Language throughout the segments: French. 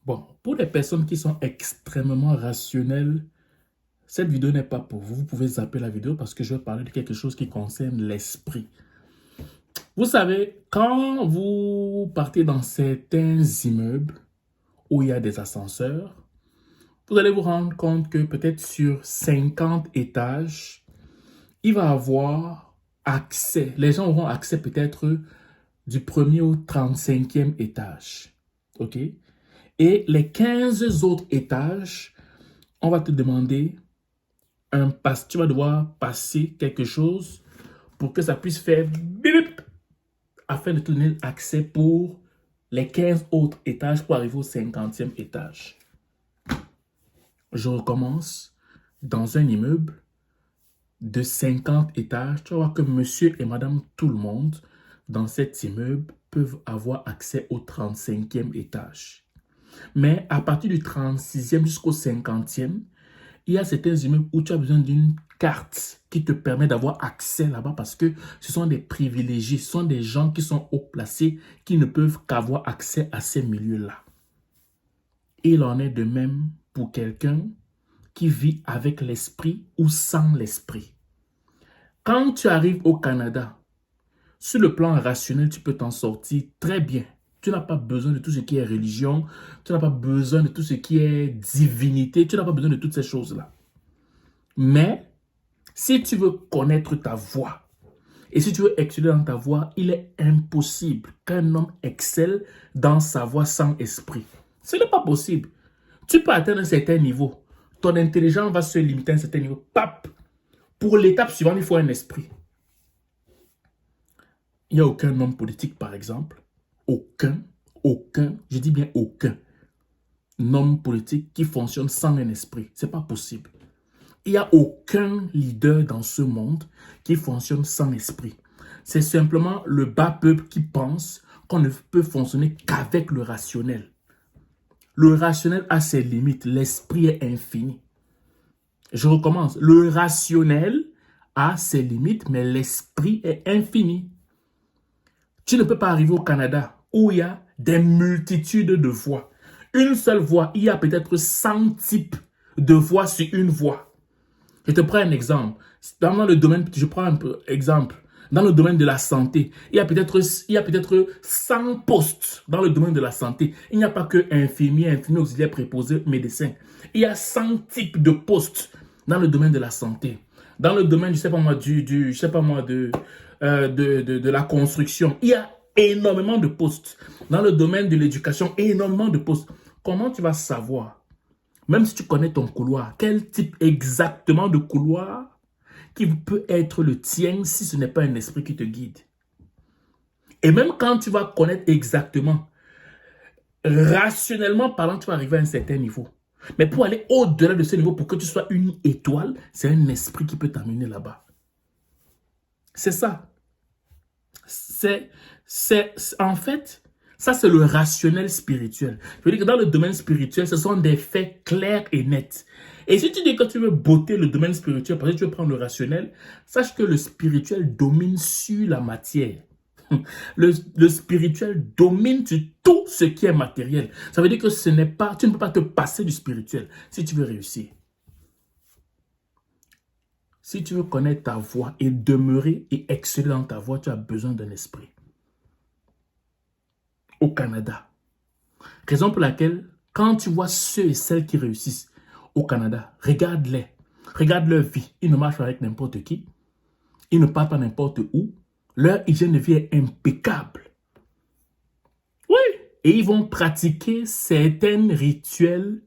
Bon, pour les personnes qui sont extrêmement rationnelles, cette vidéo n'est pas pour vous. Vous pouvez zapper la vidéo parce que je vais parler de quelque chose qui concerne l'esprit. Vous savez, quand vous partez dans certains immeubles où il y a des ascenseurs, vous allez vous rendre compte que peut-être sur 50 étages, il va avoir accès. Les gens auront accès peut-être du premier au 35e étage. OK? Et les 15 autres étages, on va te demander un pass. Tu vas devoir passer quelque chose pour que ça puisse faire bip afin de te donner accès pour les 15 autres étages pour arriver au 50e étage. Je recommence. Dans un immeuble de 50 étages, tu vas voir que monsieur et madame tout le monde dans cet immeuble peuvent avoir accès au 35e étage. Mais à partir du 36e jusqu'au 50e, il y a certains immeubles où tu as besoin d'une carte qui te permet d'avoir accès là-bas parce que ce sont des privilégiés, ce sont des gens qui sont haut placés qui ne peuvent qu'avoir accès à ces milieux-là. Il en est de même pour quelqu'un qui vit avec l'esprit ou sans l'esprit. Quand tu arrives au Canada, sur le plan rationnel, tu peux t'en sortir très bien. Tu n'as pas besoin de tout ce qui est religion, tu n'as pas besoin de tout ce qui est divinité, tu n'as pas besoin de toutes ces choses-là. Mais, si tu veux connaître ta voie, et si tu veux exceller dans ta voie, il est impossible qu'un homme excelle dans sa voie sans esprit. Ce n'est pas possible. Tu peux atteindre un certain niveau. Ton intelligence va se limiter à un certain niveau. Pap! Pour l'étape suivante, il faut un esprit. Il n'y a aucun homme politique, par exemple. Aucun, je dis bien aucun homme politique qui fonctionne sans un esprit. Ce n'est pas possible. Il n'y a aucun leader dans ce monde qui fonctionne sans esprit. C'est simplement le bas peuple qui pense qu'on ne peut fonctionner qu'avec le rationnel. Le rationnel a ses limites, l'esprit est infini. Je recommence. Le rationnel a ses limites, mais l'esprit est infini. Tu ne peux pas arriver au Canada où il y a des multitudes de voix. Une seule voix, il y a peut-être 100 types de voix sur une voix. Je te prends un exemple. Dans le domaine, je prends un exemple. Dans le domaine de la santé, il y a peut-être 100 postes dans le domaine de la santé. Il n'y a pas que infirmier auxiliaire, préposé, médecin. Il y a 100 types de postes dans le domaine de la santé. Dans le domaine, je sais pas moi, de la construction, il y a énormément de postes. Dans le domaine de l'éducation, énormément de postes. Comment tu vas savoir, même si tu connais ton couloir, quel type exactement de couloir qui peut être le tien si ce n'est pas un esprit qui te guide? Et même quand tu vas connaître exactement, rationnellement parlant, tu vas arriver à un certain niveau. Mais pour aller au-delà de ce niveau, pour que tu sois une étoile, c'est un esprit qui peut t'amener là-bas. C'est ça. En fait, ça c'est le rationnel spirituel. Je veux dire que dans le domaine spirituel, ce sont des faits clairs et nets. Et si tu dis que tu veux botter le domaine spirituel parce que tu veux prendre le rationnel, sache que le spirituel domine sur la matière. Le spirituel domine sur tout ce qui est matériel. Ça veut dire que tu ne peux pas te passer du spirituel si tu veux réussir. Si tu veux connaître ta voie et demeurer et exceller dans ta voie, tu as besoin d'un esprit. Au Canada. Raison pour laquelle, quand tu vois ceux et celles qui réussissent au Canada, regarde-les. Regarde leur vie. Ils ne marchent pas avec n'importe qui. Ils ne partent pas n'importe où. Leur hygiène de vie est impeccable. Oui. Et ils vont pratiquer certains rituels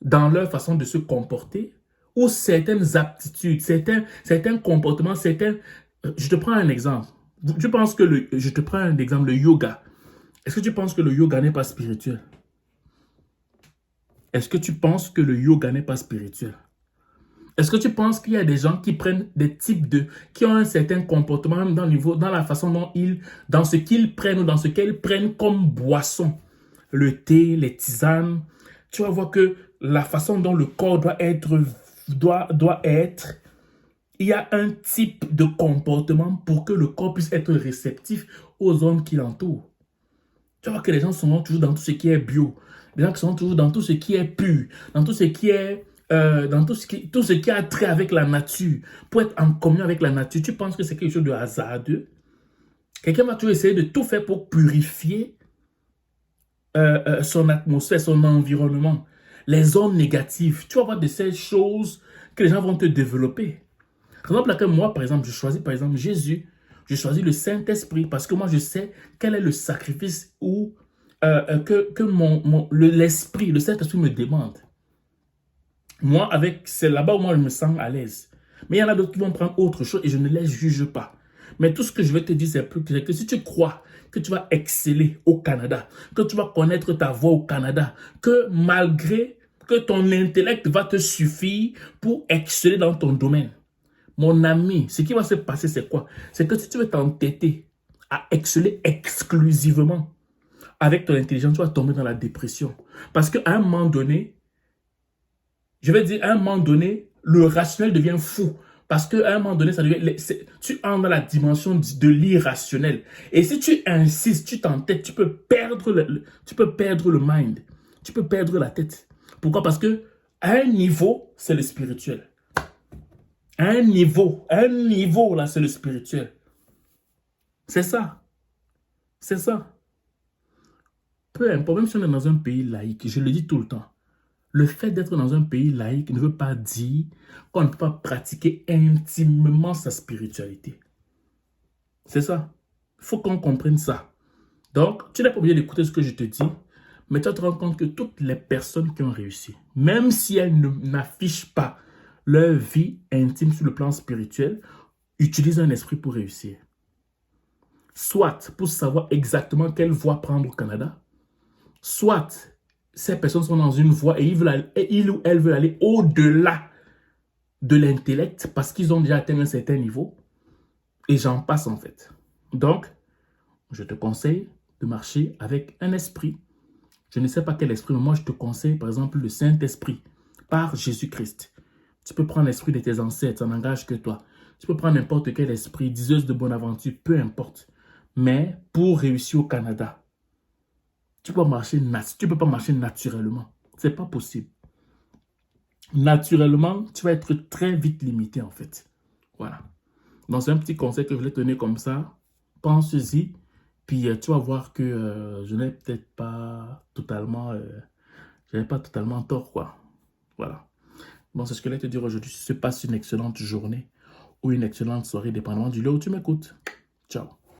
dans leur façon de se comporter ou certaines aptitudes, certains comportements, Je te prends un exemple. Je te prends un exemple, le yoga. Est-ce que tu penses que le yoga n'est pas spirituel? Est-ce que tu penses que le yoga n'est pas spirituel? Est-ce que tu penses qu'il y a des gens qui prennent qui ont un certain comportement, même dans la façon dans ce qu'ils prennent ou dans ce qu'elles prennent comme boisson? Le thé, les tisanes. Tu vas voir que la façon dont le corps doit être, il y a un type de comportement pour que le corps puisse être réceptif aux ondes qui l'entourent. Tu vois que les gens sont toujours dans tout ce qui est bio. Les gens qui sont toujours dans tout ce qui est pur, dans tout ce qui est... dans tout ce qui a trait avec la nature, pour être en communion avec la nature, tu penses que c'est quelque chose de hasardeux? Quelqu'un va toujours essayer de tout faire pour purifier son atmosphère, son environnement. Les ondes négatives, tu vas voir de ces choses que les gens vont te développer. Par exemple, moi, par exemple, je choisis par exemple Jésus, je choisis le Saint-Esprit parce que moi, je sais quel est le sacrifice que l'Esprit, le Saint-Esprit me demande. Moi, c'est là-bas où moi, je me sens à l'aise. Mais il y en a d'autres qui vont prendre autre chose et je ne les juge pas. Mais tout ce que je vais te dire, c'est que si tu crois que tu vas exceller au Canada, que tu vas connaître ta voix au Canada, que malgré que ton intellect va te suffire pour exceller dans ton domaine, mon ami, ce qui va se passer, c'est quoi? C'est que si tu veux t'entêter à exceller exclusivement avec ton intelligence, tu vas tomber dans la dépression. Parce qu'à un moment donné, je vais dire, à un moment donné, le rationnel devient fou. Parce qu'à un moment donné, tu entres dans la dimension de l'irrationnel. Et si tu insistes, tu t'entêtes, tu peux perdre le mind. Tu peux perdre la tête. Pourquoi? Parce que à un niveau, c'est le spirituel. À un niveau, là, c'est le spirituel. C'est ça. C'est ça. Peu importe, même si on est dans un pays laïque, je le dis tout le temps, le fait d'être dans un pays laïque ne veut pas dire qu'on ne peut pas pratiquer intimement sa spiritualité. C'est ça. Il faut qu'on comprenne ça. Donc, tu n'es pas obligé d'écouter ce que je te dis, mais tu vas te rendre compte que toutes les personnes qui ont réussi, même si elles n'affichent pas leur vie intime sur le plan spirituel, utilisent un esprit pour réussir. Soit pour savoir exactement quelle voie prendre au Canada, soit ces personnes sont dans une voie et ils ou elles veulent aller au-delà de l'intellect parce qu'ils ont déjà atteint un certain niveau. Et j'en passe en fait. Donc, je te conseille de marcher avec un esprit. Je ne sais pas quel esprit, mais moi je te conseille par exemple le Saint-Esprit par Jésus-Christ. Tu peux prendre l'esprit de tes ancêtres, ça n'engage que toi. Tu peux prendre n'importe quel esprit, diseuse de bonne aventure, peu importe. Mais pour réussir au Canada, tu peux pas marcher naturellement. C'est pas possible. Naturellement, tu vas être très vite limité en fait. Voilà. Donc c'est un petit conseil que je voulais te donner comme ça. Pense-y. Puis tu vas voir que je n'ai peut-être pas totalement, je n'ai pas totalement tort quoi. Voilà. Bon, c'est ce que je voulais te dire aujourd'hui. Si tu passes une excellente journée ou une excellente soirée, dépendamment du lieu où tu m'écoutes. Ciao.